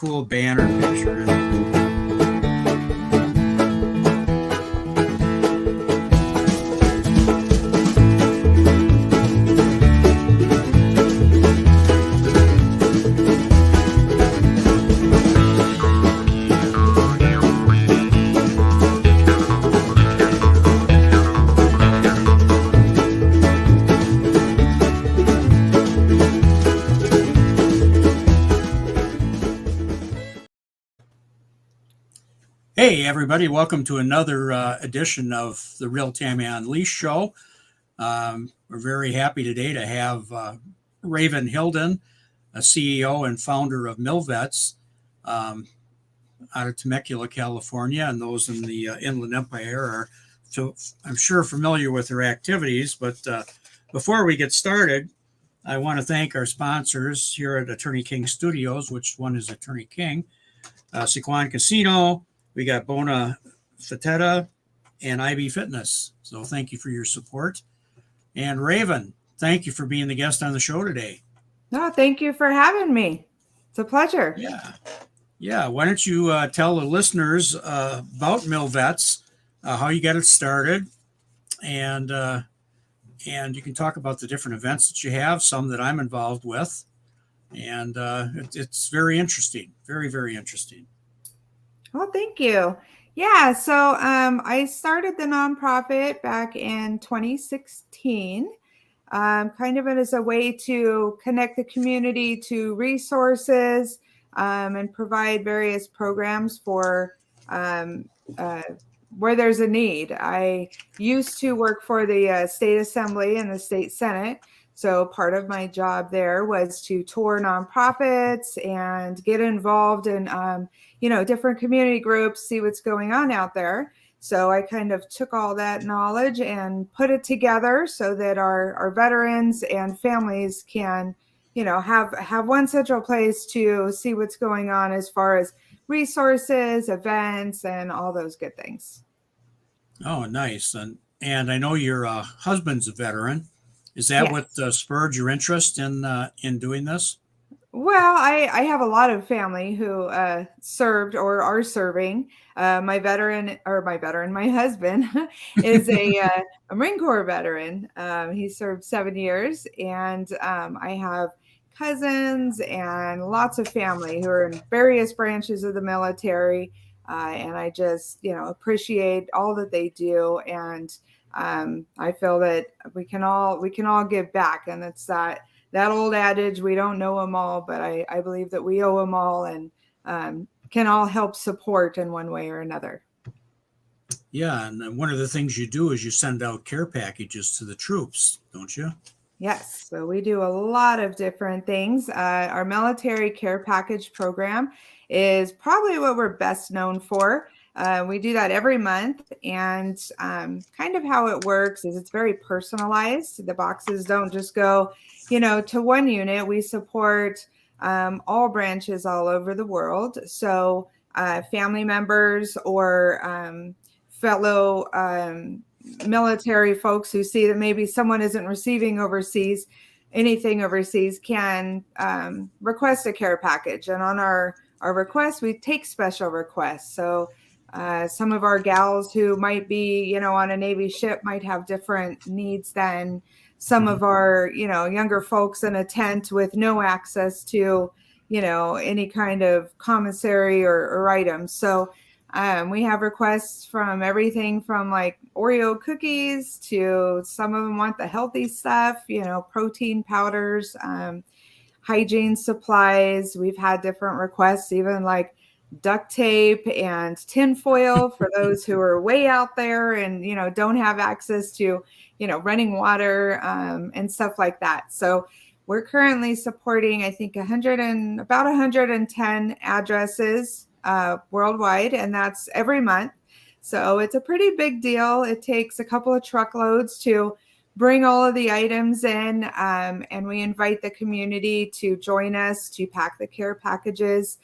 cool banner picture. Hey, everybody, welcome to another edition of the Real Tammy Unleashed show. We're very happy today to have Leigh Hilden, a CEO and founder of MilVets out of Temecula, California, and those in the Inland Empire are, I'm sure, familiar with her activities. But before we get started, I want to thank our sponsors here at Attorney King Studios, which one is Attorney King, Sequan Casino. We got Bona Fateta and IB Fitness. So thank you for your support. And Raven, thank you for being the guest on the show today. No, thank you for having me. It's a pleasure. Yeah. Why don't you tell the listeners about MilVets, how you got it started, and you can talk about the different events that you have, some that I'm involved with, and it's very interesting, very, very interesting. Well, thank you. Yeah, so I started the nonprofit back in 2016, kind of as a way to connect the community to resources and provide various programs for where there's a need. I used to work for the state assembly and the state senate. So part of my job there was to tour nonprofits and get involved in, different community groups, see what's going on out there. So I kind of took all that knowledge and put it together so that our veterans and families can, have one central place to see what's going on as far as resources, events, and all those good things. Oh, nice. And I know your husband's a veteran. Is that Yes. what spurred your interest in doing this? Well, I have a lot of family who served or are serving. My husband is a Marine Corps veteran. He served 7 years, and I have cousins and lots of family who are in various branches of the military. And I just, appreciate all that they do. And I feel that we can all give back, and it's that old adage, we don't know them all, but I believe that we owe them all, and can all help support in one way or another. Yeah, and one of the things you do is you send out care packages to the troops, don't you? Yes, so we do a lot of different things. Our military care package program is probably what we're best known for. We do that every month, and kind of how it works is it's very personalized. The boxes don't just go, to one unit. We support all branches all over the world. So family members or fellow military folks who see that maybe someone isn't receiving anything overseas can request a care package. And on our requests, we take special requests. So some of our gals who might be, on a Navy ship might have different needs than some of our, younger folks in a tent with no access to, any kind of commissary or items. So we have requests from everything from like Oreo cookies to some of them want the healthy stuff, protein powders, hygiene supplies. We've had different requests, even like duct tape and tinfoil for those who are way out there and, don't have access to, running water and stuff like that. So we're currently supporting, I think, about 110 addresses worldwide, and that's every month. So it's a pretty big deal. It takes a couple of truckloads to bring all of the items in, and we invite the community to join us to pack the care packages.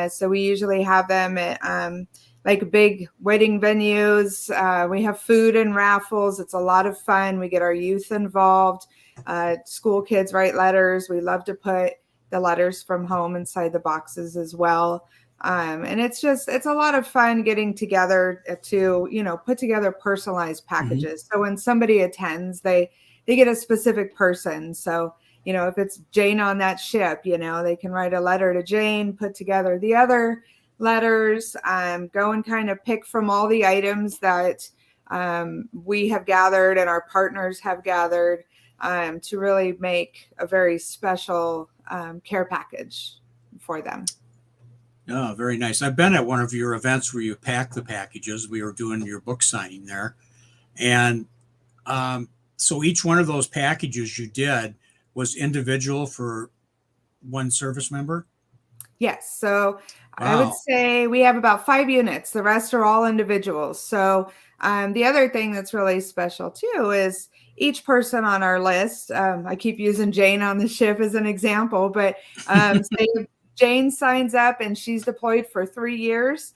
So we usually have them at like big wedding venues. We have food and raffles. It's a lot of fun. We get our youth involved. School kids write letters. We love to put the letters from home inside the boxes as well. And it's a lot of fun getting together to, put together personalized packages. So when somebody attends, they get a specific person. So, if it's Jane on that ship, they can write a letter to Jane, put together the other letters, go and kind of pick from all the items that we have gathered and our partners have gathered to really make a very special care package for them. Oh, very nice. I've been at one of your events where you pack the packages. We were doing your book signing there. And so each one of those packages you did was individual for one service member? Yes. So I would Wow. say we have about 5 units. The rest are all individuals. So the other thing that's really special too is each person on our list. I keep using Jane on the ship as an example, but say Jane signs up and she's deployed for 3 years.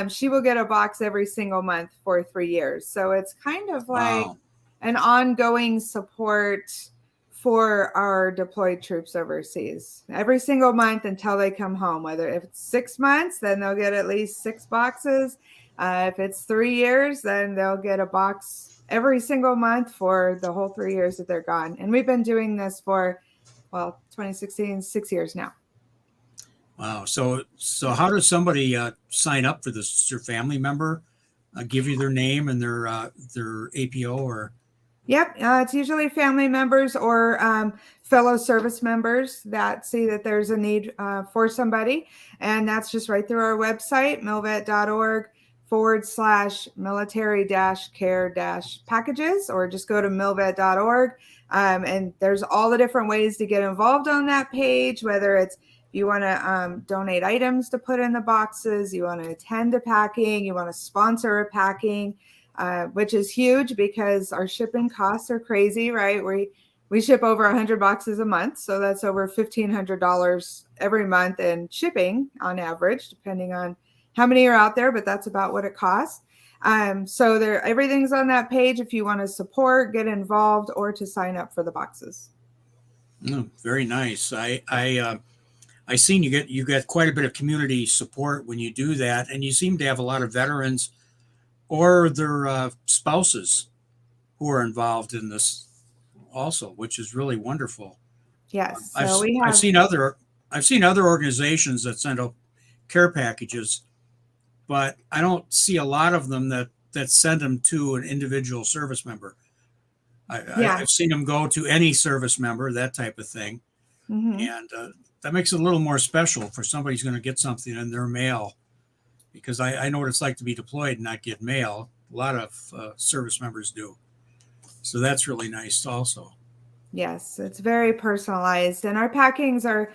She will get a box every single month for 3 years. So it's kind of like Wow. an ongoing support for our deployed troops overseas every single month until they come home. Whether if it's 6 months, then they'll get at least 6 boxes. If it's 3 years, then they'll get a box every single month for the whole 3 years that they're gone. And we've been doing this for, 2016, 6 years now. Wow. So how does somebody sign up for this? Is your family member give you their name and their APO or? Yep, it's usually family members or fellow service members that see that there's a need for somebody. And that's just right through our website, milvet.org/military-care-packages, or just go to milvet.org. And there's all the different ways to get involved on that page, whether it's you want to donate items to put in the boxes, you want to attend a packing, you want to sponsor a packing. Which is huge because our shipping costs are crazy, right? We ship over 100 boxes a month, so that's over $1,500 every month in shipping on average, depending on how many are out there, but that's about what it costs. So everything's on that page if you want to support, get involved, or to sign up for the boxes. Very nice. I seen you get quite a bit of community support when you do that, and you seem to have a lot of veterans or their spouses who are involved in this also, which is really wonderful. Yes, I've so we I've have. seen other organizations that send out care packages, but I don't see a lot of them that send them to an individual service member. Yeah. I've seen them go to any service member, that type of thing, Mm-hmm. and that makes it a little more special for somebody who's going to get something in their mail. Because I know what it's like to be deployed and not get mail. A lot of service members do. So that's really nice also. Yes, it's very personalized. And our packings are,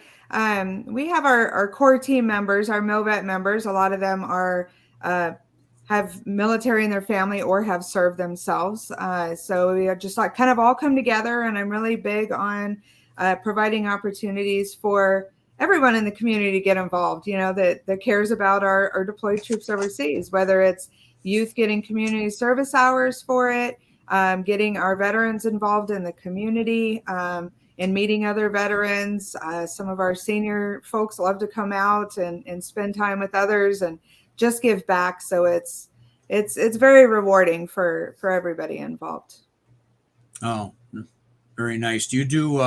we have our core team members, our MilVet members. A lot of them are, have military in their family or have served themselves. So we are just like kind of all come together. And I'm really big on providing opportunities for everyone in the community to get involved, that cares about our deployed troops overseas, whether it's youth getting community service hours for it, getting our veterans involved in the community, and meeting other veterans. Some of our senior folks love to come out and spend time with others and just give back. So it's very rewarding for everybody involved. Oh, very nice. Do you do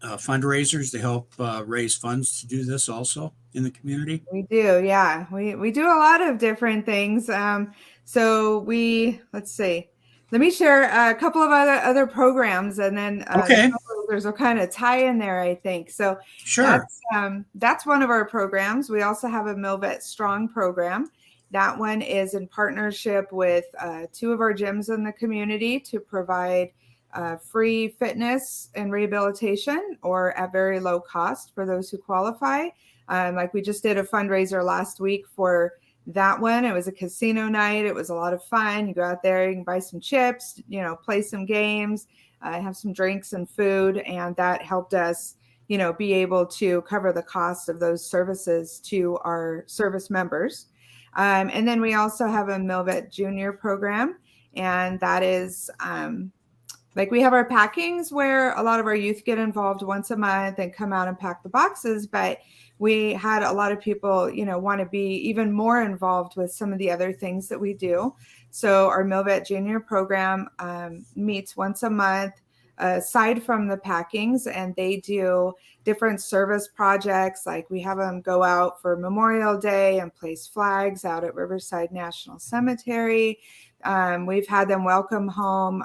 fundraisers to help raise funds to do this also in the community? We do, yeah. We do a lot of different things. So let's see. Let me share a couple of other programs, and then Okay, there's a kind of tie in there, I think. So sure. that's one of our programs. We also have a MilVet Strong program. That one is in partnership with 2 of our gyms in the community to provide free fitness and rehabilitation, or at very low cost for those who qualify. Like we just did a fundraiser last week for that one. It was a casino night. It was a lot of fun. You go out there, you can buy some chips, play some games, have some drinks and food. And that helped us, be able to cover the cost of those services to our service members. And then we also have a MilVet Junior program. And that is Like we have our packings where a lot of our youth get involved once a month and come out and pack the boxes, but we had a lot of people, want to be even more involved with some of the other things that we do. So our MilVet Junior program meets once a month aside from the packings, and they do different service projects. Like we have them go out for Memorial Day and place flags out at Riverside National Cemetery. We've had them welcome home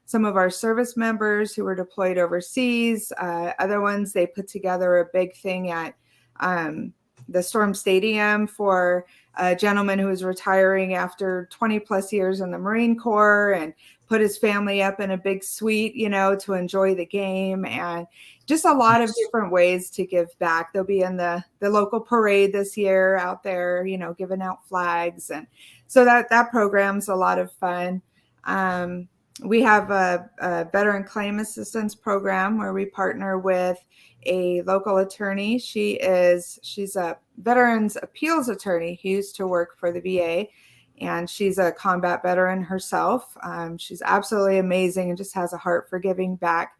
some of our service members who were deployed overseas. Other ones, they put together a big thing at the Storm Stadium for a gentleman who was retiring after 20 plus years in the Marine Corps, and put his family up in a big suite, to enjoy the game, and just a lot of different ways to give back. They'll be in the local parade this year out there, giving out flags. And so that program's a lot of fun. We have a veteran claim assistance program where we partner with a local attorney. She's a veterans appeals attorney who used to work for the VA, and she's a combat veteran herself. She's absolutely amazing and just has a heart for giving back.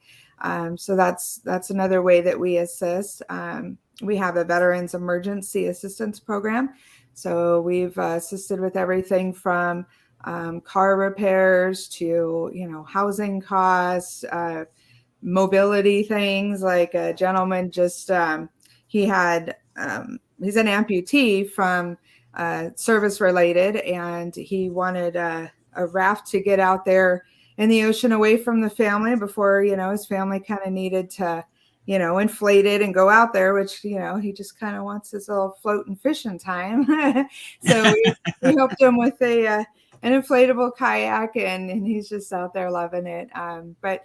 So that's another way that we assist. We have a veterans emergency assistance program. So we've assisted with everything from car repairs to, housing costs, mobility things. Like a gentleman just, he's an amputee from service related, and he wanted a raft to get out there in the ocean away from the family before, his family kind of needed to, inflate it and go out there, which, he just kind of wants his little floating fishing time. So we helped him with an inflatable kayak, and he's just out there loving it. But,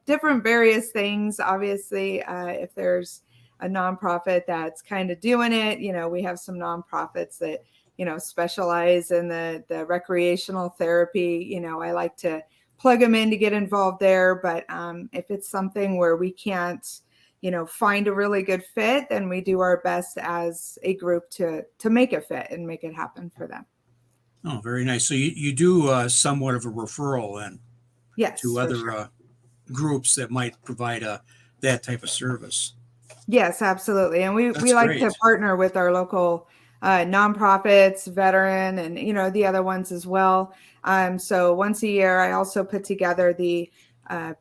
different various things. Obviously, if there's a nonprofit that's kind of doing it, we have some nonprofits that, specialize in the recreational therapy. I like to plug them in to get involved there. But if it's something where we can't, find a really good fit, then we do our best as a group to make it fit and make it happen for them. Oh, very nice. So you do somewhat of a referral then, yes, to other sure. Groups that might provide that type of service. Yes, absolutely. And we like great. to partner with our local nonprofits, veteran, and, the other ones as well. So once a year, I also put together the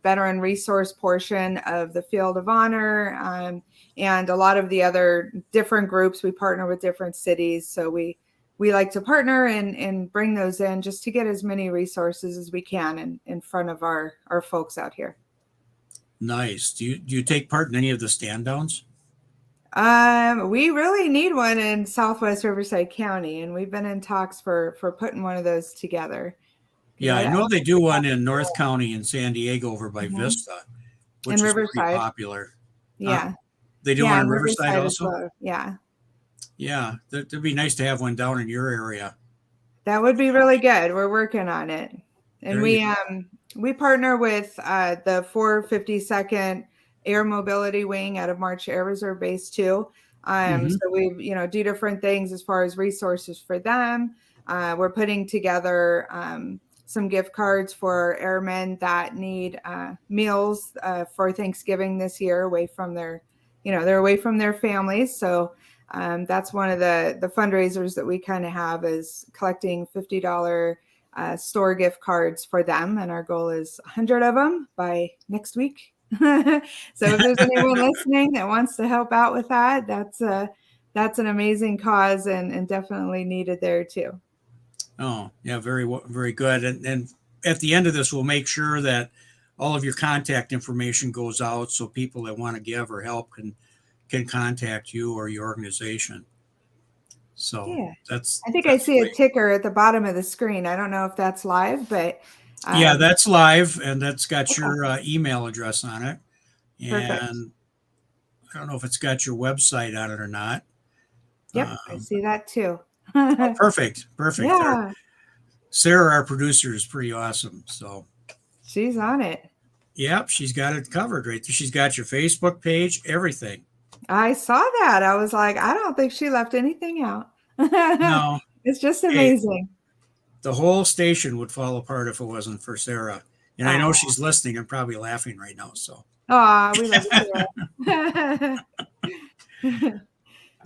veteran resource portion of the Field of Honor, and a lot of the other different groups. We partner with different cities. So we like to partner and bring those in just to get as many resources as we can in front of our folks out here. Nice. Do you take part in any of the stand downs? We really need one in Southwest Riverside County, and we've been in talks for putting one of those together. Yeah, I know they do one in North County in San Diego over by Vista, which is pretty popular. Yeah. They do one in Riverside also? Well. Yeah. Yeah, that'd be nice to have one down in your area. That would be really good. We're working on it. And we partner with the 452nd Air Mobility Wing out of March Air Reserve Base too. So we do different things as far as resources for them. We're putting together some gift cards for airmen that need meals for Thanksgiving this year, away from their, they're away from their families. So that's one of the fundraisers that we kind of have, is collecting $50 store gift cards for them. And our goal is 100 of them by next week. So if there's anyone listening that wants to help out with that, that's an amazing cause and definitely needed there too. Oh, yeah, very, very good. And at the end of this, we'll make sure that all of your contact information goes out so people that want to give or help can contact you or your organization. So yeah, that's. I think I see great. A ticker at the bottom of the screen. I don't know if that's live, but yeah, that's live, and that's got your email address on it. And perfect. I don't know if it's got your website on it or not. Yep, I see that too. Oh, perfect. Yeah. Sarah, our producer, is pretty awesome. So she's on it. Yep, she's got it covered right there. She's got your Facebook page, everything. I saw that. I was like, I don't think she left anything out. No. It's just amazing. The whole station would fall apart if it wasn't for Sarah And I know she's listening and probably laughing right now. So, Oh, we love you too.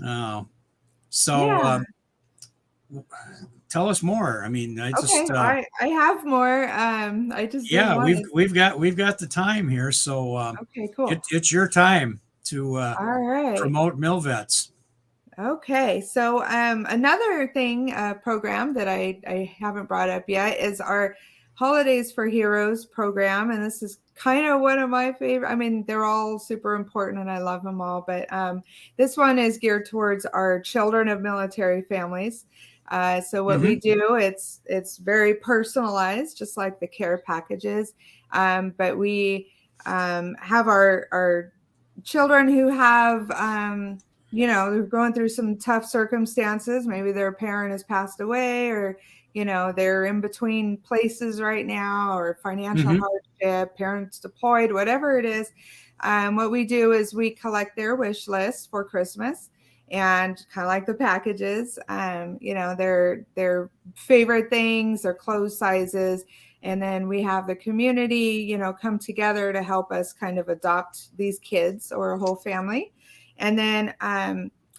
uh, so Yeah. tell us more. I mean, I Okay. just, I have more. I just didn't yeah, want to. we've got the time here. So Okay, cool. it's your time to All right. promote MilVets. Okay, so another thing, program that I haven't brought up yet is our Holidays for Heroes program. And this is kind of one of my favorite. I mean, they're all super important and I love them all, but this one is geared towards our children of military families. So what we Mm-hmm. do, it's very personalized, just like the care packages. But we have our children who have they're going through some tough circumstances. Maybe their parent has passed away, or, they're in between places right now, or financial Mm-hmm. hardship, parents deployed, whatever it is. What we do is we collect their wish list for Christmas, and kind of like the packages, their favorite things, their clothes sizes. And then we have the community, come together to help us kind of adopt these kids or a whole family. And then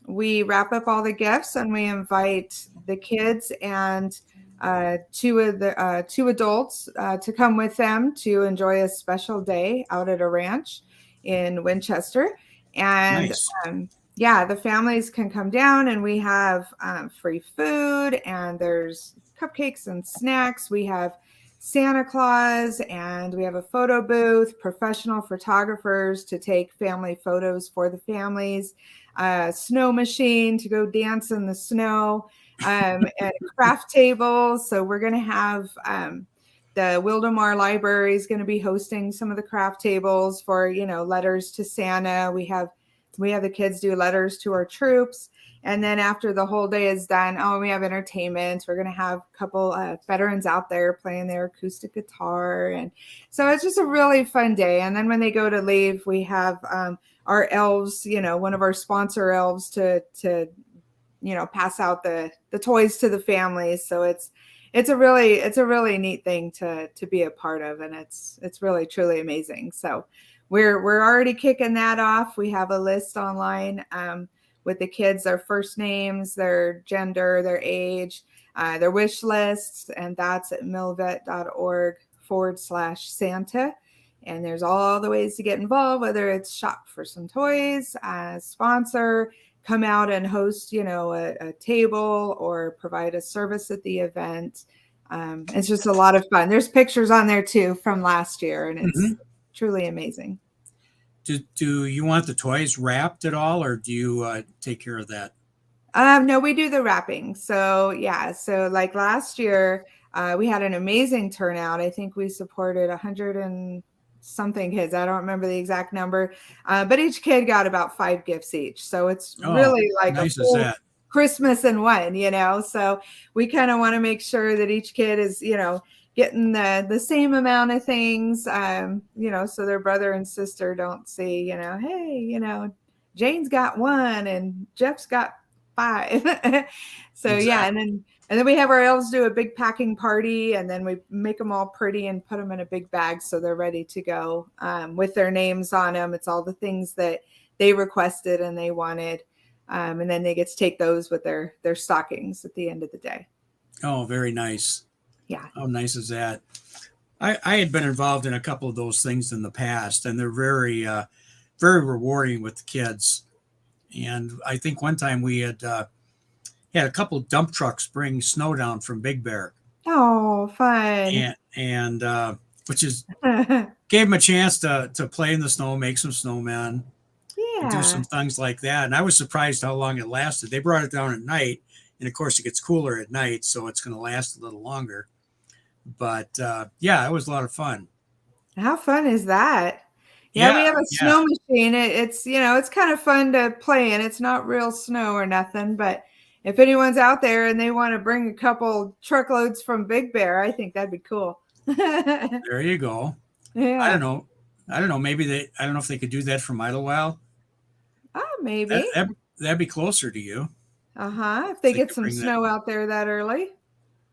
we wrap up all the gifts and we invite the kids and two adults to come with them to enjoy a special day out at a ranch in Winchester. And Nice. yeah, the families can come down and we have free food, and there's cupcakes and snacks. We have Santa Claus, and we have a photo booth, professional photographers to take family photos for the families, snow machine to go dance in the snow, and craft tables. So we're going to have the Wildemar Library is going to be hosting some of the craft tables for, letters to Santa. We have the kids do letters to our troops. And then after the whole day is done, we have entertainment. We're going to have a couple veterans out there playing their acoustic guitar. And so it's just a really fun day. And then when they go to leave, we have our elves, one of our sponsor elves to pass out the toys to the families. So it's a really neat thing to be a part of. And it's really, truly amazing. So we're already kicking that off. We have a list online with the kids, their first names, their gender, their age, their wish lists, and that's at milvet.org/Santa. And there's all the ways to get involved, whether it's shop for some toys, sponsor, come out and host, a table, or provide a service at the event. It's just a lot of fun. There's pictures on there too from last year, and it's truly amazing. Do you want the toys wrapped at all, or do you take care of that? No, we do the wrapping. So yeah, so like last year, we had an amazing turnout. I think we supported 100 and something kids. I don't remember the exact number, but each kid got about 5 gifts each. So it's really like nice a full is that. Christmas in one, So we kind of want to make sure that each kid is, getting the same amount of things, so their brother and sister don't see, hey, Jane's got 1 and Jeff's got 5. So Exactly. yeah, and then we have our elves do a big packing party, and then we make them all pretty and put them in a big bag so they're ready to go with their names on them. It's all the things that they requested and they wanted, and then they get to take those with their stockings at the end of the day. Oh, very nice. Yeah. How nice is that? I had been involved in a couple of those things in the past, and they're very, very rewarding with the kids. And I think one time we had a couple of dump trucks bring snow down from Big Bear. Oh, fun! And which is gave them a chance to play in the snow, make some snowmen, and do some things like that. And I was surprised how long it lasted. They brought it down at night, and of course it gets cooler at night, so it's going to last a little longer. But yeah, it was a lot of fun. How fun is that? Yeah, we have a snow machine. It's it's kind of fun to play in. It's not real snow or nothing, but if anyone's out there and they want to bring a couple truckloads from Big Bear, I think that'd be cool. There you go. Yeah. I don't know. Maybe I don't know if they could do that from Idlewild. Maybe. That'd be closer to you. If they get some snow out there that early.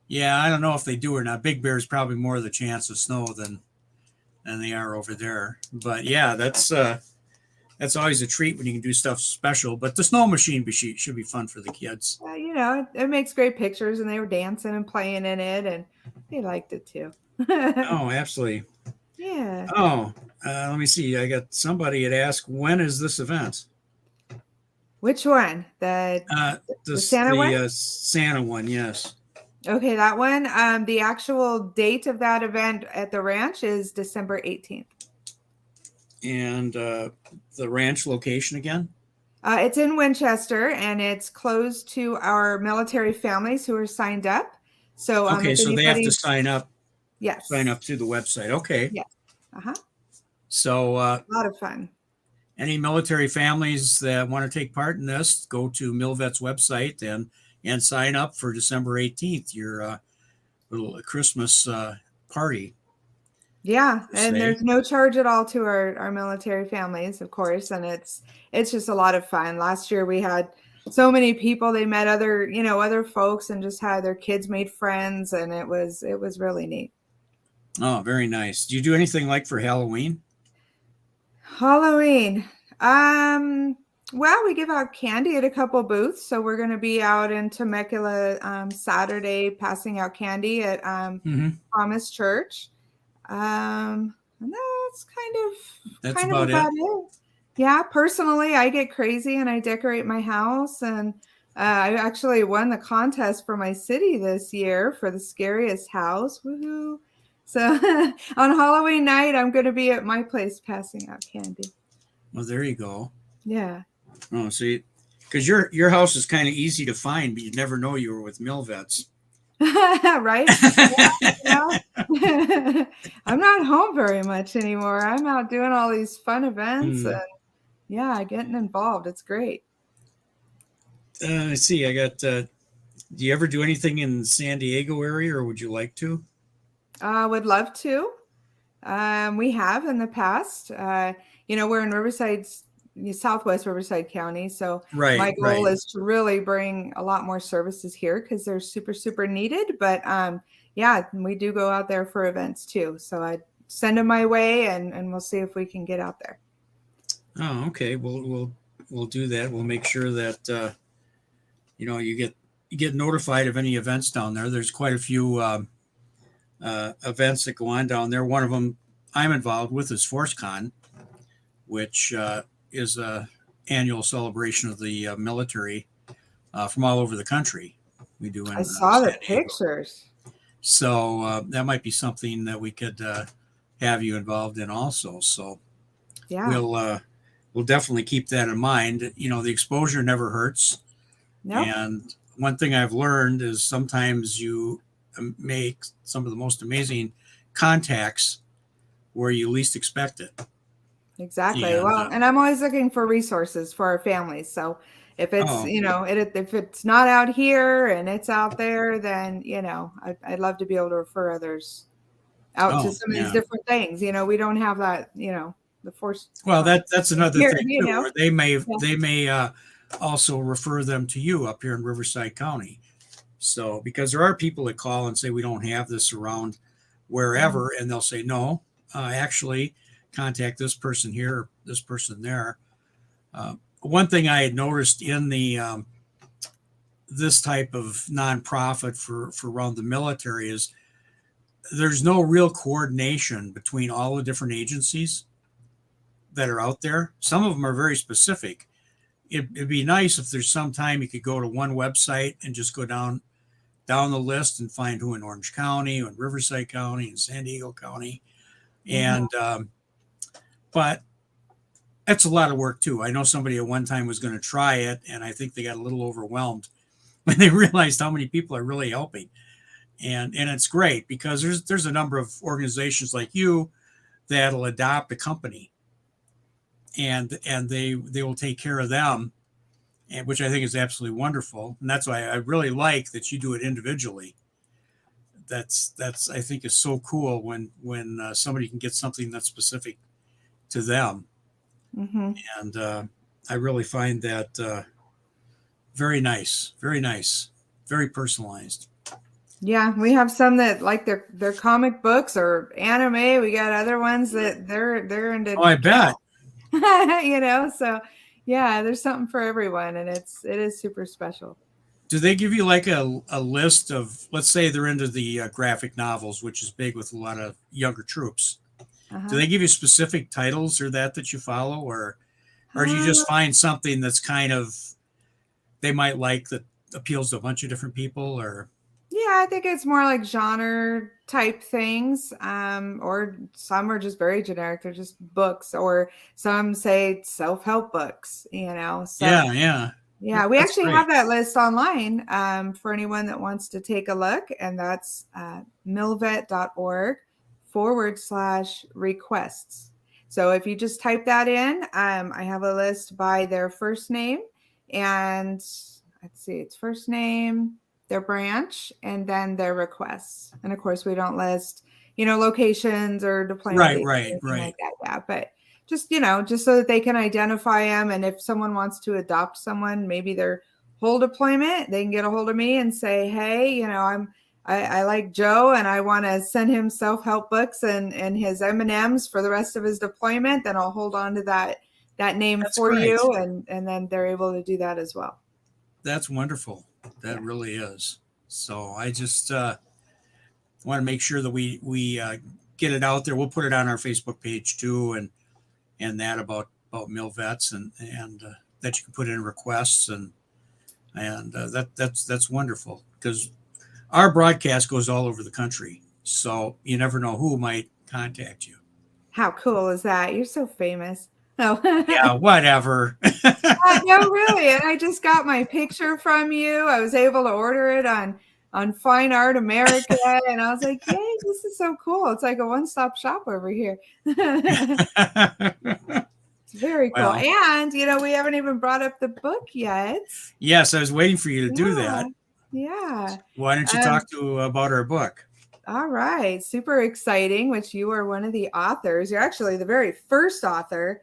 Yeah, I don't know if they do or not. Big Bear is probably more of the chance of snow than than they are over there. But yeah, that's always a treat when you can do stuff special. But the snow machine should be fun for the kids. You know, it makes great pictures, and they were dancing and playing in it, and they liked it too. Oh, absolutely. Yeah. Oh, let me see. I got somebody had asked, when is this event? Which one? The Santa one? The Santa one, yes. Okay, that one. The actual date of that event at the ranch is December 18th. And the ranch location again? It's in Winchester, and it's closed to our military families who are signed up. So, Okay, if so they have to anybody's sign up yes, through the website. Okay. yes, So a lot of fun. any military families that want to take part in this, go to MilVet's website and sign up for December 18th, your little Christmas party. Yeah, per and se. there's no charge at all to our military families, of course, and it's just a lot of fun. Last year we had so many people. They met other folks and just had their kids made friends, and it was really neat. Oh, very nice. Do you do anything like for Halloween? Halloween. Well, we give out candy at a couple booths, so we're going to be out in Temecula Saturday passing out candy at Mm-hmm. Promise Church. And that's kind of About it. about it. Yeah, personally, I get crazy and I decorate my house, and I actually won the contest for my city this year for the scariest house. Woohoo! So on Halloween night, I'm going to be at my place passing out candy. Well, there you go. Yeah. Oh, see, because your house is kind of easy to find, but you'd never know you were with MilVets. Right? Yeah, you know? I'm not home very much anymore. I'm out doing all these fun events and yeah, getting involved. It's great. Let's see. I got. Do you ever do anything in the San Diego area, or would you like to? Would love to. We have in the past. We're in Southwest Riverside County, so Right, my goal right. is to really bring a lot more services here because they're super, super needed. But yeah, we do go out there for events too. So I send them my way, and we'll see if we can get out there. Oh, okay. We'll do that. We'll make sure that you get notified of any events down there. There's quite a few events that go on down there. One of them I'm involved with is ForceCon, which is a annual celebration of the military from all over the country. We do in I saw the San Diego. pictures. So that might be something that we could have you involved in also. So Yeah. we'll definitely keep that in mind. The exposure never hurts. No. And one thing I've learned is sometimes you make some of the most amazing contacts where you least expect it. Exactly. And, Well, and I'm always looking for resources for our families. So if it's, if it's not out here and it's out there, then, I'd love to be able to refer others out to some of these different things. We don't have that, the force. Well, that's another here, thing too, where they may also refer them to you up here in Riverside County. So, because there are people that call and say, we don't have this around wherever, and they'll say, no, actually contact this person here, or this person there. One thing I had noticed in the this type of nonprofit for around the military is there's no real coordination between all the different agencies that are out there. Some of them are very specific. It'd be nice if there's some time you could go to one website and just go down the list and find who in Orange County, and Riverside County, and San Diego County. And but that's a lot of work too. I know somebody at one time was going to try it, and I think they got a little overwhelmed when they realized how many people are really helping. And it's great because there's a number of organizations like you that'll adopt a company, and they will take care of them, and which I think is absolutely wonderful. And that's why I really like that you do it individually. That's I think is so cool when somebody can get something that's specific to them. And I really find that very nice, very personalized. Yeah, we have some that like their comic books or anime. We got other ones that they're into Oh, I bet. so yeah, there's something for everyone, and it is super special. Do they give you like a list of, let's say they're into the graphic novels, which is big with a lot of younger troops? Do Uh-huh. they give you specific titles or that you follow, or do you Uh, just find something that's kind of they might like that appeals to a bunch of different people? Or yeah, I think it's more like genre type things, or some are just very generic. They're just books, or some say self-help books. So yeah, yeah, yeah, we that's actually have great. that list online for anyone that wants to take a look, and that's milvet.org/requests. So if you just type that in, I have a list by their first name, and let's see, it's first name, their branch, and then their requests. And of course, we don't list, locations or deployment Right, dates or right, anything right. like that. Yeah, but just so that they can identify them. And if someone wants to adopt someone, maybe their whole deployment, they can get a hold of me and say, hey, I like Joe and I want to send him self-help books and his M&Ms for the rest of his deployment. Then I'll hold on to that name That's for great. you. And then they're able to do that as well. That's wonderful. That Yeah. really is. So I just want to make sure that we get it out there. We'll put it on our Facebook page too, and that about MilVets and that you can put in requests and that's wonderful because our broadcast goes all over the country, so you never know who might contact you. How cool is that? You're so famous. Oh, Yeah, whatever. no, really. And I just got my picture from you. I was able to order it on Fine Art America, and I was like, "Yay, this is so cool! It's like a one-stop shop over here." It's very cool. Well, And we haven't even brought up the book yet. yes, I was waiting for you to do Yeah, that. yeah. Why don't you Um, talk to about our book? all right, super exciting. Which you are one of the authors. You're actually the very first author.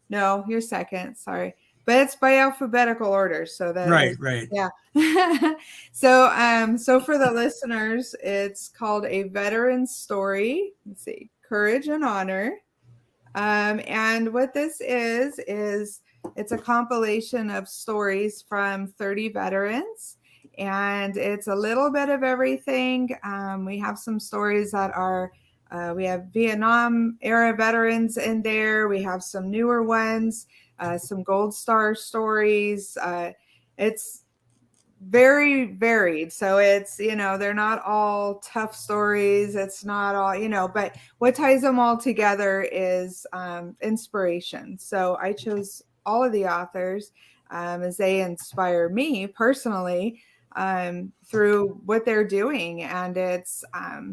No, you're second. Sorry, but it's by alphabetical order. So Right, right. yeah. So for the listeners, it's called A Veteran's Story. Let's see, Courage and Honor. And what this is it's a compilation of stories from 30 veterans. And it's a little bit of everything. We have some stories that are we have Vietnam era veterans in there. We have some newer ones, some Gold Star stories. It's very varied. So they're not all tough stories. It's not all, but what ties them all together is inspiration. So I chose all of the authors as they inspire me personally through what they're doing. And it's a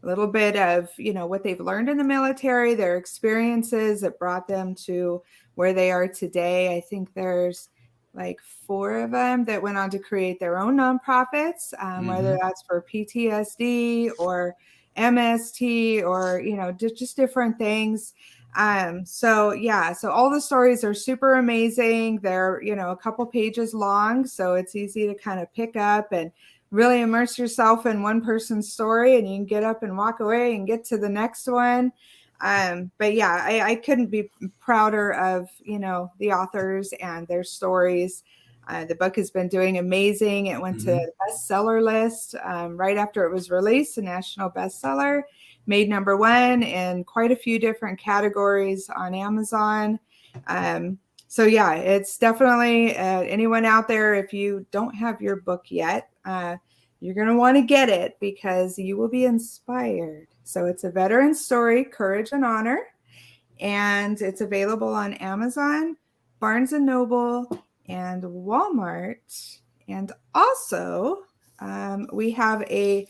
little bit of, what they've learned in the military, their experiences that brought them to where they are today. I think there's like 4 of them that went on to create their own nonprofits, Mm-hmm. whether that's for PTSD or MST or, just different things. So yeah, so all the stories are super amazing. They're, a couple pages long, so it's easy to kind of pick up and really immerse yourself in one person's story, and you can get up and walk away and get to the next one. But yeah, I couldn't be prouder of, the authors and their stories. The book has been doing amazing. It went to Mm-hmm. the bestseller list right after it was released, a national bestseller, made #1 in quite a few different categories on Amazon. So yeah, it's definitely anyone out there, if you don't have your book yet, you're going to want to get it because you will be inspired. So it's A Veteran's Story, Courage and Honor, and it's available on Amazon, Barnes and Noble, and Walmart. And also, we have a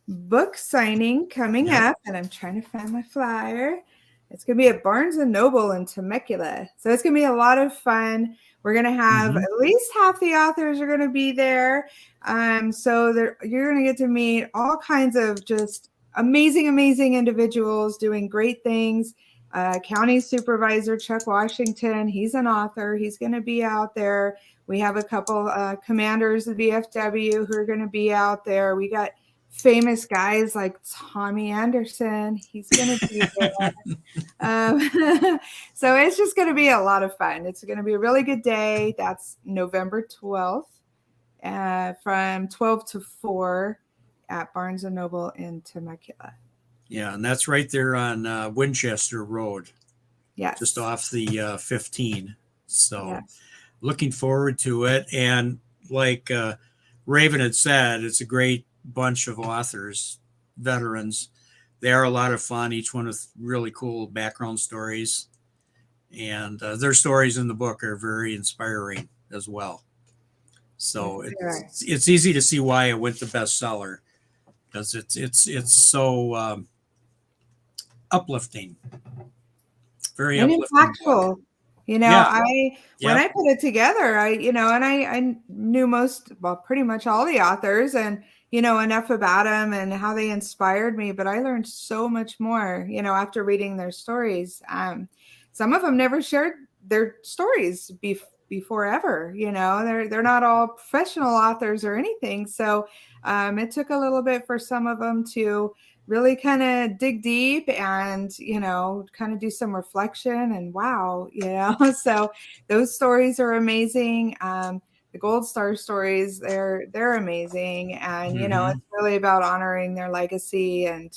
book signing coming Yep. up, and I'm trying to find my flyer. It's going to be at Barnes and Noble in Temecula. So it's going to be a lot of fun. We're going to have Mm-hmm. at least half the authors are going to be there. So you're going to get to meet all kinds of just amazing, amazing individuals doing great things. County Supervisor Chuck Washington, he's an author. He's going to be out there. We have a couple commanders of VFW who are going to be out there. We got famous guys like Tommy Anderson. He's going to be there. So it's just going to be a lot of fun. It's going to be a really good day. That's November 12th from 12 to 4 at Barnes & Noble in Temecula. Yeah, and that's right there on Winchester Road. Yes. Just off the 15. So yes. Looking forward to it. And like Raven had said, it's a great bunch of authors, veterans. They are a lot of fun, each one with really cool background stories. And their stories in the book are very inspiring as well. So it's easy to see why it went the bestseller, because it's so uplifting, very and uplifting impactful. book. You know, Yeah. when I put it together, I knew pretty much all the authors and, enough about them and how they inspired me, but I learned so much more, after reading their stories. Some of them never shared their stories before ever, they're not all professional authors or anything. So it took a little bit for some of them to really kind of dig deep and, kind of do some reflection and wow, so those stories are amazing. The Gold Star stories, they're amazing. And, it's really about honoring their legacy and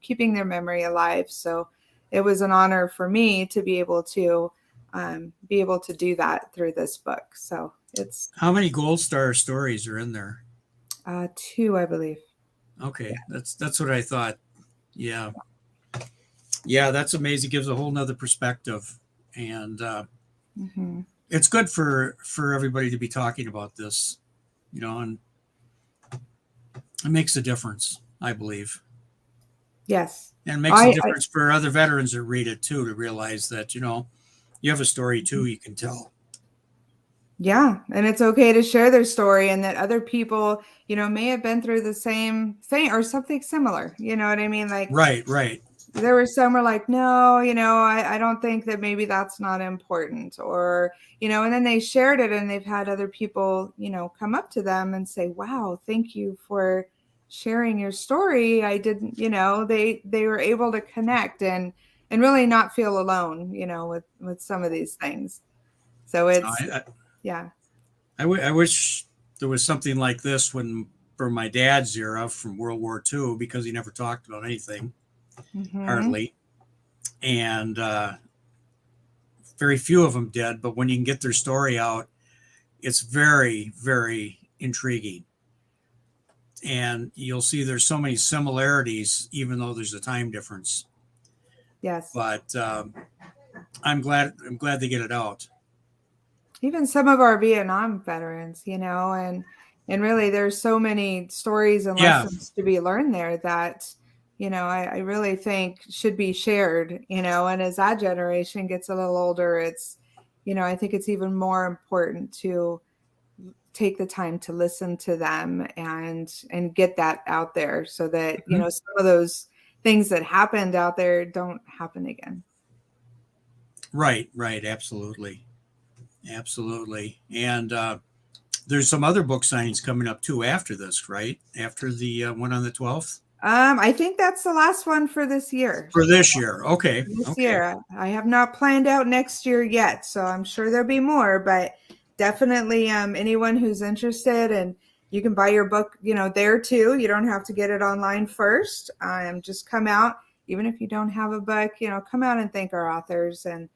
keeping their memory alive. So it was an honor for me to be able to do that through this book. So it's. How many Gold Star stories are in there? 2, I believe. Okay. Yeah. That's what I thought. Yeah. Yeah. That's amazing. It gives a whole nother perspective. And it's good for everybody to be talking about this, and it makes a difference, I believe. Yes. And it makes a difference for other veterans that read it too, to realize that, you have a story too you can tell. Yeah. And it's okay to share their story, and that other people, may have been through the same thing or something similar. You know what I mean? Like, right. There were some were like, no, I don't think that maybe that's not important, or, and then they shared it and they've had other people, come up to them and say, wow, thank you for sharing your story. I didn't, they were able to connect and really not feel alone, with some of these things. So it's, yeah. I wish there was something like this for my dad's era from World War II, because he never talked about anything, hardly. And very few of them did. But when you can get their story out, it's very, very intriguing. And you'll see there's so many similarities, even though there's a time difference. Yes. But I'm glad they get it out. Even some of our Vietnam veterans, and really there's so many stories and lessons to be learned there that, I really think should be shared, and as that generation gets a little older, it's, I think it's even more important to take the time to listen to them and get that out there so that, some of those things that happened out there don't happen again. Right. Absolutely. And there's some other book signings coming up too after this, right? After the one on the 12th? I think that's the last one for this year. For this year. Okay. This year. I have not planned out next year yet, so I'm sure there'll be more, but definitely anyone who's interested, and you can buy your book, there too. You don't have to get it online first. Just come out, even if you don't have a book, come out and thank our authors, and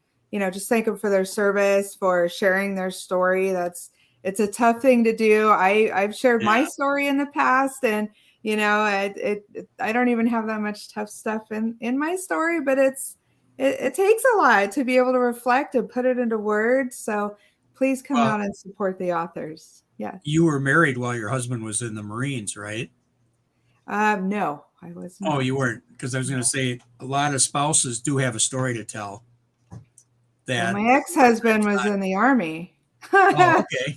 just thank them for their service, for sharing their story. It's a tough thing to do. I've shared my story in the past, and I don't even have that much tough stuff in my story, but it takes a lot to be able to reflect and put it into words. So please come out and support the authors. Yeah. You were married while your husband was in the Marines, right? No, I was not. Oh, you weren't, because I was going to say a lot of spouses do have a story to tell. Well, my ex-husband was in the Army. Oh, okay.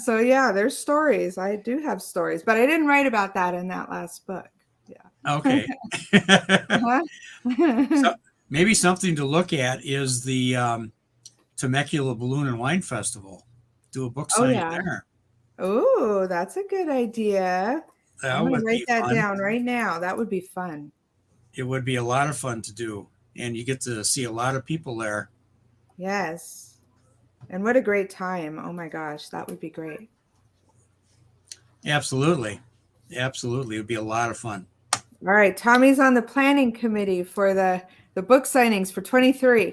So there's stories. I do have stories, but I didn't write about that in that last book. Yeah. Okay. So maybe something to look at is the Temecula Balloon and Wine Festival. Do a book signing there. Oh, that's a good idea. I'm going to would write be that fun. down right now. That would be fun. It would be a lot of fun to do, and you get to see a lot of people there. Yes. And what a great time. Oh my gosh, that would be great. Absolutely. Absolutely. It would be a lot of fun. All right, Tommy's on the planning committee for the book signings for 23.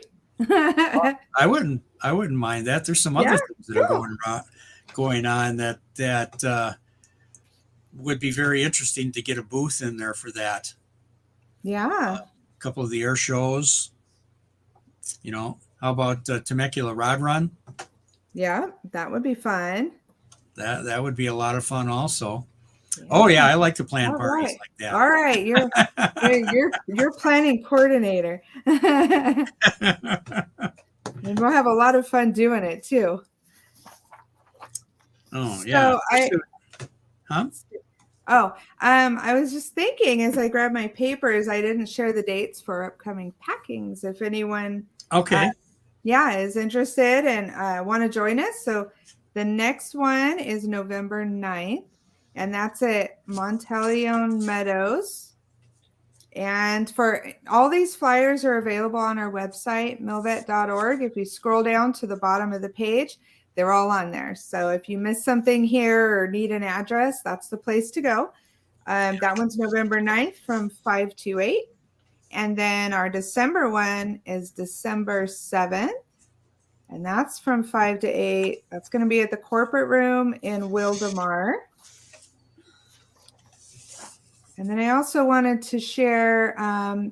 I wouldn't mind that. There's some Yeah, other things that are cool. going on that would be very interesting to get a booth in there for that. Yeah. A couple of the air shows, how about Temecula Rod Run? Yeah, that would be fun. That would be a lot of fun also. Oh Yeah. yeah, I like to plan All parties right. like All right, you're planning coordinator. And we'll have a lot of fun doing it too. Oh yeah. So Huh? I was just thinking as I grabbed my papers, I didn't share the dates for upcoming packings. If anyone, Okay. is interested and want to join us. So the next one is November 9th, and that's at Monteleone Meadows. And for all these flyers are available on our website, milvet.org. If you scroll down to the bottom of the page, they're all on there. So if you miss something here or need an address, that's the place to go. That one's November 9th from 5 to 8. And then our December one is December 7th. And that's from 5 to 8. That's going to be at the corporate room in Wildemar. And then I also wanted to share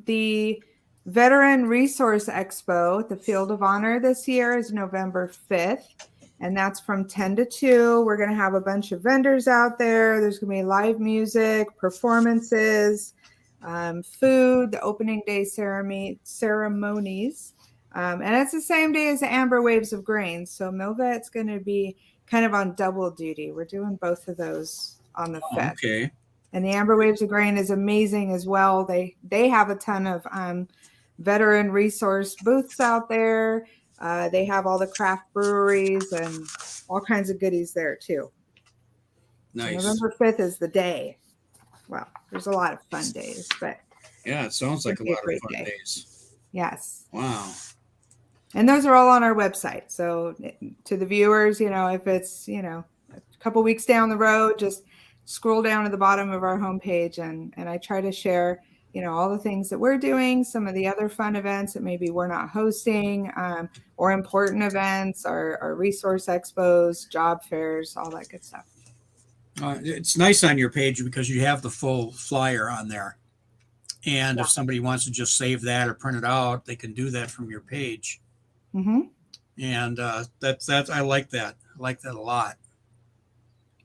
the Veteran Resource Expo at the Field of Honor this year is November 5th. And that's from 10 to 2. We're going to have a bunch of vendors out there. There's going to be live music, performances, food, the opening day ceremonies. And it's the same day as the Amber Waves of Grain. So MilVet's going to be kind of on double duty. We're doing both of those on the 5th. Okay. And the Amber Waves of Grain is amazing as well. They have a ton of veteran resource booths out there. They have all the craft breweries and all kinds of goodies there too. Nice. So November 5th is the day. Well, there's a lot of fun days, but yeah, it sounds like a lot of fun days. Yes. Wow. And those are all on our website. So to the viewers, if it's, a couple weeks down the road, just scroll down to the bottom of our homepage and I try to share, all the things that we're doing, some of the other fun events that maybe we're not hosting, or important events, our resource expos, job fairs, all that good stuff. It's nice on your page because you have the full flyer on there. And if somebody wants to just save that or print it out, they can do that from your page. Mm-hmm. And that's I like that. I like that a lot.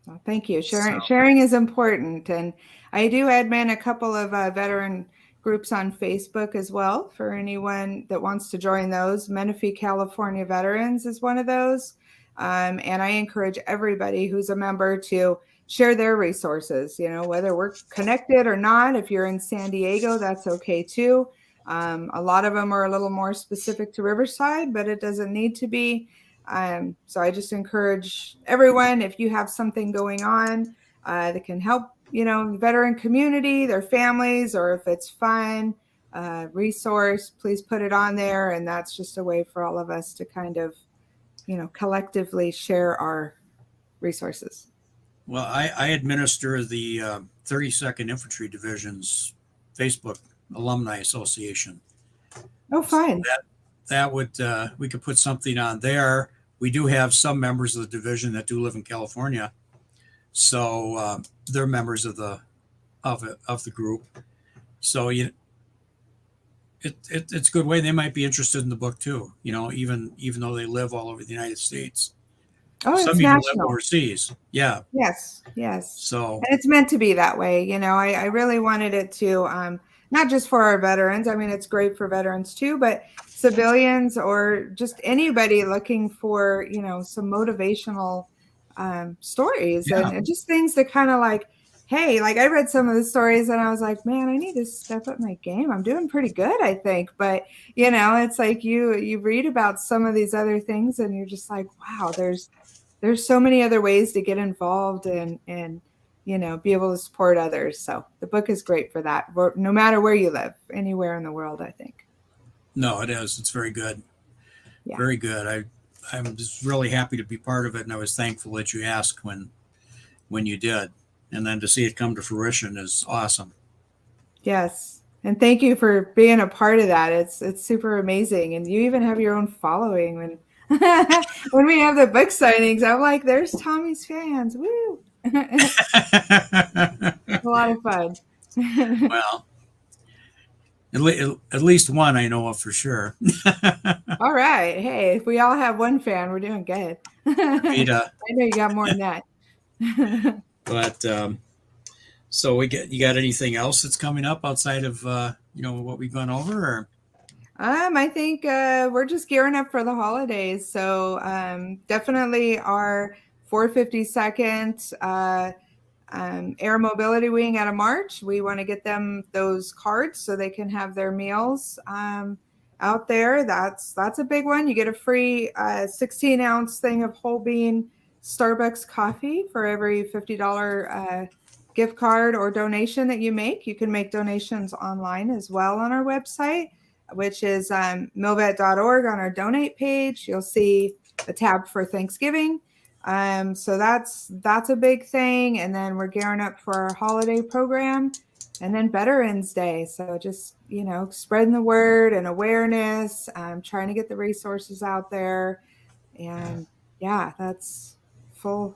Well, thank you. Sharing is important. And I do admin a couple of veteran groups on Facebook as well for anyone that wants to join those. Menifee California Veterans is one of those. And I encourage everybody who's a member to share their resources, whether we're connected or not. If you're in San Diego, that's okay too. A lot of them are a little more specific to Riverside, but it doesn't need to be. So I just encourage everyone, if you have something going on that can help, the veteran community, their families, or if it's fun, resource, please put it on there. And that's just a way for all of us to kind of, collectively share our resources. Well, I administer the 32nd Infantry Division's Facebook Alumni Association. Oh, fine. So that would we could put something on there. We do have some members of the division that do live in California, so they're members of the group. So it's a good way. They might be interested in the book too. Even though they live all over the United States. Oh, some it's even national. live overseas. Yeah. Yes. So and it's meant to be that way. I really wanted it to not just for our veterans. I mean, it's great for veterans too, but civilians or just anybody looking for, some motivational stories and just things that kind of like, hey, like I read some of the stories and I was like, man, I need to step up my game. I'm doing pretty good, I think. But, it's like you read about some of these other things and you're just like, wow, there's so many other ways to get involved and be able to support others. So the book is great for that, no matter where you live, anywhere in the world, I think. No, it is. It's very good. Yeah. Very good. I'm just really happy to be part of it, and I was thankful that you asked when you did, and then to see it come to fruition is awesome. Yes. And thank you for being a part of that. It's super amazing. And you even have your own following when when we have the book signings. I'm like, there's Tommy's fans. Woo. A lot of fun. Well, at least one I know of for sure. All right. Hey, if we all have one fan, we're doing good. I Vita. know you got more than that. But so you got anything else that's coming up outside of what we've gone over? Or? I think we're just gearing up for the holidays. So definitely our 452nd Air Mobility Wing out of March. We want to get them those cards so they can have their meals out there. That's a big one. You get a free 16-ounce thing of whole bean Starbucks coffee for every $50 gift card or donation that you make. You can make donations online as well on our website, which is MilVet.org. On our donate page, you'll see a tab for Thanksgiving. So that's a big thing. And then we're gearing up for our holiday program and then Veterans Day. So just, spreading the word and awareness, trying to get the resources out there. And yeah, that's full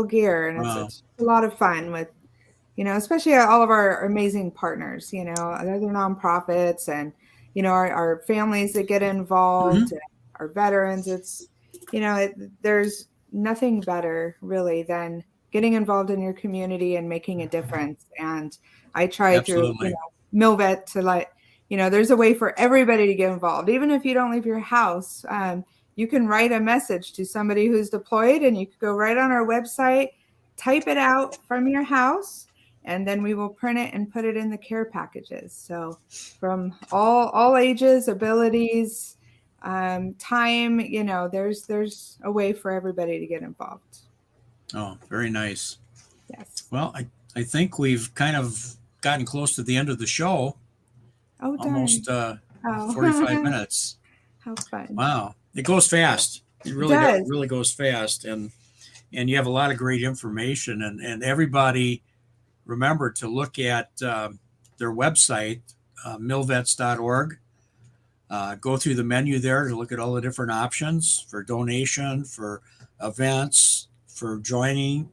gear. And Wow. it's a lot of fun with, especially all of our amazing partners, other nonprofits and, our families that get involved, our veterans. It's, there's nothing better really than getting involved in your community and making a difference. And I try through, MilVet to there's a way for everybody to get involved. Even if you don't leave your house, you can write a message to somebody who's deployed, and you could go right on our website, type it out from your house, and then we will print it and put it in the care packages. So from all ages, abilities, time, there's a way for everybody to get involved. Oh, very nice. Yes. Well, I think we've kind of gotten close to the end of the show. Oh, darn. Almost 45 minutes. How fun. Wow. It goes fast. It really goes fast. And you have a lot of great information, and everybody remember to look at their website, milvets.org. Go through the menu there to look at all the different options for donation, for events, for joining,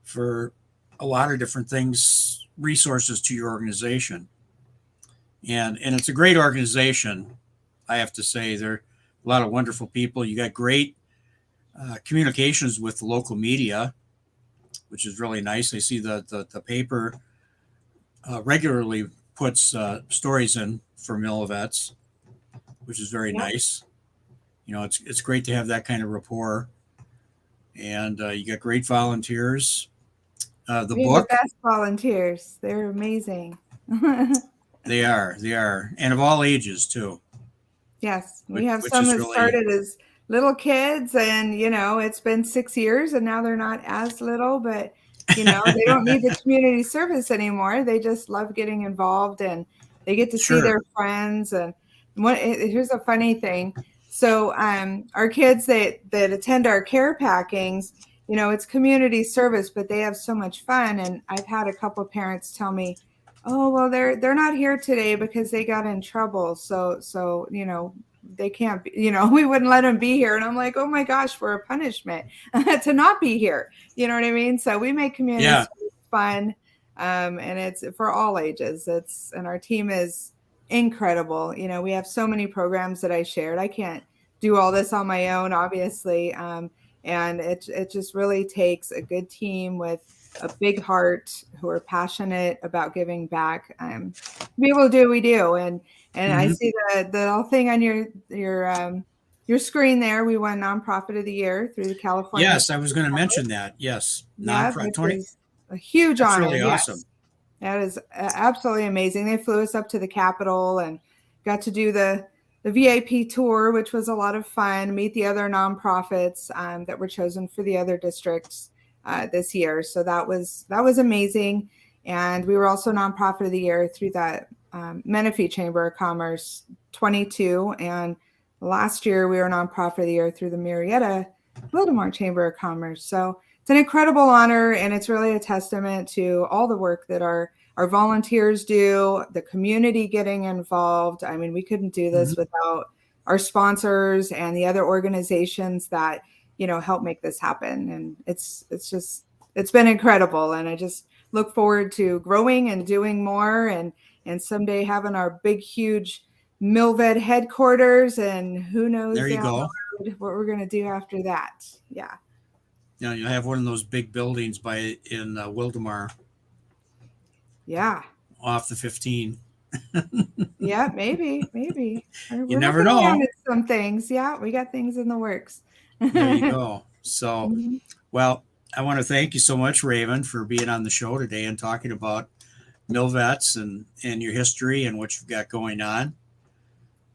for a lot of different things, resources to your organization. And it's a great organization, I have to say. There are a lot of wonderful people. You got great communications with the local media, which is really nice. I see the paper regularly puts stories in for MilVets, which is very nice. It's great to have that kind of rapport. And you got great volunteers. The book. The best volunteers. They're amazing. They are, and of all ages too. Yes, we have some that started as little kids, and it's been 6 years, and now they're not as little, but they don't need the community service anymore. They just love getting involved, and they get to see their friends. And here's a funny thing. So our kids that attend our care packings, it's community service, but they have so much fun. And I've had a couple of parents tell me, oh, well, they're not here today because they got in trouble. So they can't be, we wouldn't let them be here. And I'm like, oh my gosh, for a punishment to not be here. You know what I mean? So we make community fun. And it's for all ages. And our team is incredible. We have so many programs that I shared. I can't do all this on my own, obviously. And it just really takes a good team with a big heart who are passionate about giving back. To be able to do what we do. And I see the little thing on your screen there. We won Nonprofit of the Year through the California. Yes, I was going to mention that. Yes. Nonprofit. Is a huge honor. Really awesome. That is absolutely amazing. They flew us up to the Capitol and got to do the VIP tour, which was a lot of fun, meet the other nonprofits that were chosen for the other districts. this year. So that was amazing. And we were also Nonprofit of the Year through that Menifee Chamber of Commerce 22. And last year we were Nonprofit of the Year through the Marietta Wildomar Chamber of Commerce. So it's an incredible honor, and it's really a testament to all the work that our volunteers do, the community getting involved. I mean, we couldn't do this without our sponsors and the other organizations that, you know, help make this happen. And it's been incredible. And I just look forward to growing and doing more, and someday having our big, huge MilVet headquarters, and who knows There you down go. the road what we're going to do after that. Yeah. You know, you have one of those big buildings in Wildemar Yeah. off the 15. Yeah, maybe. We're never looking know. around at some things. Yeah, we got things in the works. There you go. So, Mhm. well, I want to thank you so much, Raven, for being on the show today and talking about MilVets and your history and what you've got going on.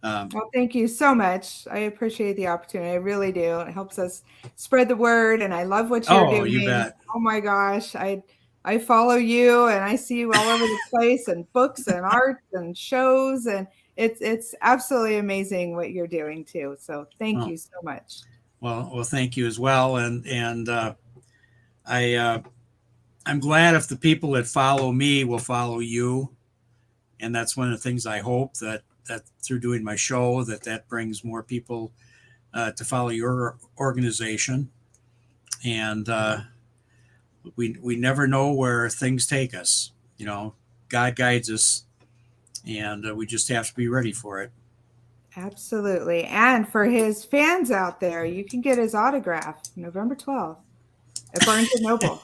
Well, thank you so much. I appreciate the opportunity. I really do. It helps us spread the word, and I love what you're Oh, you doing. bet. Oh my gosh, I follow you, and I see you all over the place, and books and art and shows, and it's absolutely amazing what you're doing too. So thank Oh, you so much. well, thank you as well. And I'm glad if the people that follow me will follow you. And that's one of the things I hope that through doing my show, that brings more people to follow your organization. And we never know where things take us. You know, God guides us, and we just have to be ready for it. Absolutely. And for his fans out there, you can get his autograph November 12th at Barnes & Noble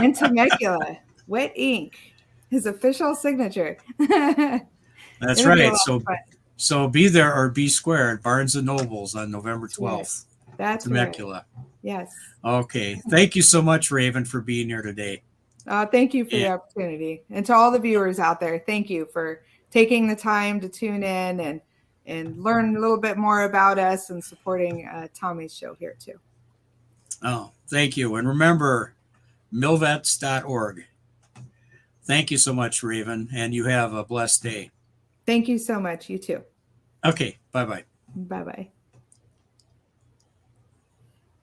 in Temecula, wet ink, his official signature. That's It'll be a right. lot of fun. So be there or be square at Barnes and Nobles on November 12th. That's Temecula. right. Yes. Okay. Thank you so much, Raven, for being here today. Thank you for the And, opportunity. And to all the viewers out there, thank you for taking the time to tune in and learn a little bit more about us and supporting Tommy's show here too. oh, thank you. And remember, milvets.org. Thank you so much, Raven, and you have a blessed day. Thank you so much. You too. Okay. Bye-bye. Bye-bye.